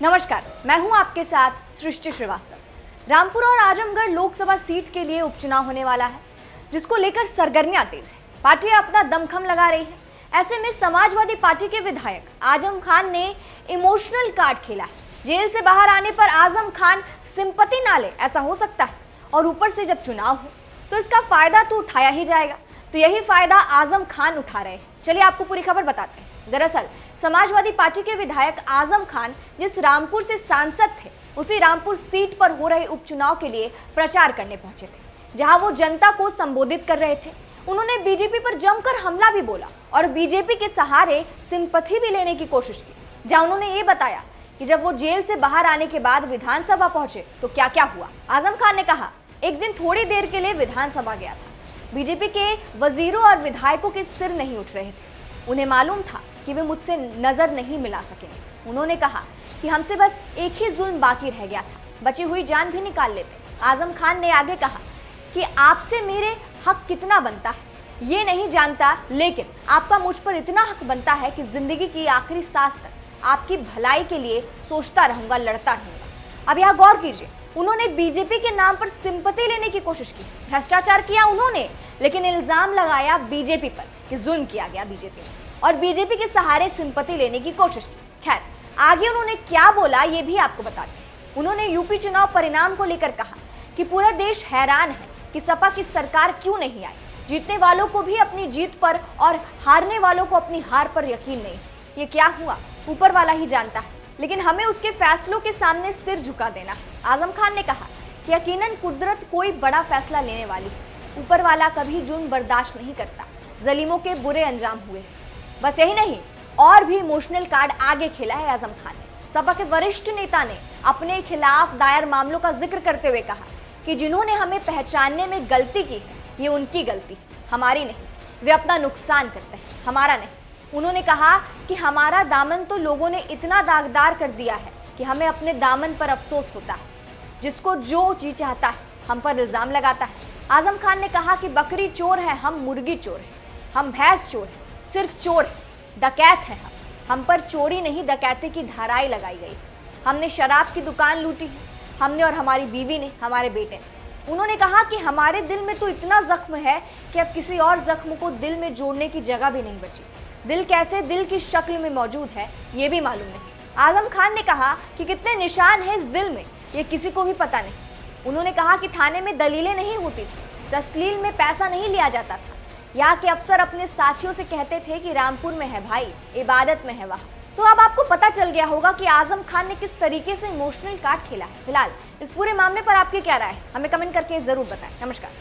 नमस्कार, मैं हूं आपके साथ सृष्टि श्रीवास्तव। रामपुर और आजमगढ़ लोकसभा सीट के लिए उपचुनाव होने वाला है, जिसको लेकर सरगर्मियां तेज है। पार्टी अपना दमखम लगा रही है। ऐसे में समाजवादी पार्टी के विधायक आजम खान ने इमोशनल कार्ड खेला है। जेल से बाहर आने पर आजम खान सिंपैथी ना ले, ऐसा हो सकता है। और ऊपर से जब चुनाव हो तो इसका फायदा तो उठाया ही जाएगा। तो यही फायदा आजम खान उठा रहे हैं। चलिए आपको पूरी खबर बताते हैं। दरअसल समाजवादी पार्टी के विधायक आजम खान जिस रामपुर से सांसद थे, उसी रामपुर सीट पर हो रहे उपचुनाव के लिए प्रचार करने पहुंचे थे, जहां वो जनता को संबोधित कर रहे थे। उन्होंने बीजेपी पर जमकर हमला भी बोला और बीजेपी के सहारे सिंपैथी भी लेने की कोशिश की। जहां उन्होंने ये बताया कि जब वो जेल से बाहर आने के बाद विधानसभा पहुंचे तो क्या क्या हुआ। आजम खान ने कहा, एक दिन थोड़ी देर के लिए विधानसभा गया था। बीजेपी के वजीरों और विधायकों के सिर नहीं उठ रहे थे। उन्हें मालूम था कि वे मुझसे नजर नहीं मिला सकेंगे। उन्होंने कहा कि हमसे बस एक ही जुल्म बाकी रह गया था, बची हुई जान भी निकाल लेते। आजम खान ने आगे कहा कि आपसे मेरे हक कितना बनता है ये नहीं जानता, लेकिन आपका मुझ पर इतना हक बनता है कि जिंदगी की आखिरी सांस तक आपकी भलाई के लिए सोचता रहूंगा, लड़ता रहूंगा। अब यहाँ गौर कीजिए, उन्होंने बीजेपी के नाम पर सिंपैथी लेने की कोशिश की। भ्रष्टाचार किया उन्होंने, लेकिन इल्जाम लगाया बीजेपी पर कि जुल्म किया गया बीजेपी में, और बीजेपी के सहारे सिंपैथी लेने की कोशिश की। खैर, आगे उन्होंने क्या बोला ये भी आपको बताते हैं। उन्होंने यूपी चुनाव परिणाम को लेकर कहा कि पूरा देश हैरान है कि सपा की सरकार क्यों नहीं आई। जीतने वालों को भी अपनी जीत पर और हारने वालों को अपनी हार पर यकीन नहीं। ये क्या हुआ ऊपर वाला ही जानता है, लेकिन हमें उसके फैसलों के सामने सिर झुका देना। आजम खान ने कहा कि यकीनन कुदरत कोई बड़ा फैसला लेने वाली है। ऊपर वाला कभी जुर्म बर्दाश्त नहीं करता। जलीमों के बुरे अंजाम हुए। बस यही नहीं, और भी इमोशनल कार्ड आगे खेला है आजम खान ने। सपा के वरिष्ठ नेता ने अपने खिलाफ दायर मामलों का जिक्र करते हुए कहा कि जिन्होंने हमें पहचानने में गलती की है, ये उनकी गलती है, हमारी नहीं। वे अपना नुकसान करते हैं, हमारा नहीं। उन्होंने कहा कि हमारा दामन तो लोगों ने इतना दागदार कर दिया है कि हमें अपने दामन पर अफसोस होता है। जिसको जो जी चाहता है हम पर इल्जाम लगाता है। आजम खान ने कहा कि बकरी चोर है, हम मुर्गी चोर है, हम भैंस चोर है, सिर्फ चोर है, डकैत है हम पर चोरी नहीं डकैती की धाराएं लगाई गई। हमने शराब की दुकान लूटी है, हमने और हमारी बीवी ने, हमारे बेटे ने। उन्होंने कहा कि हमारे दिल में तो इतना जख्म है कि अब किसी और जख्म को दिल में जोड़ने की जगह भी नहीं बची। दिल कैसे दिल की शक्ल में मौजूद है ये भी मालूम नहीं। आजम खान ने कहा कि कितने निशान हैं इस दिल में ये किसी को भी पता नहीं। उन्होंने कहा कि थाने में दलीलें नहीं होती थी, तस्लील में पैसा नहीं लिया जाता था। यहाँ के अफसर अपने साथियों से कहते थे कि रामपुर में है भाई, इबादत में है वहाँ। तो अब आपको पता चल गया होगा कि आजम खान ने किस तरीके से इमोशनल कार्ड खेला है। फिलहाल इस पूरे मामले पर आपकी क्या राय है, हमें कमेंट करके जरूर बताएं। नमस्कार।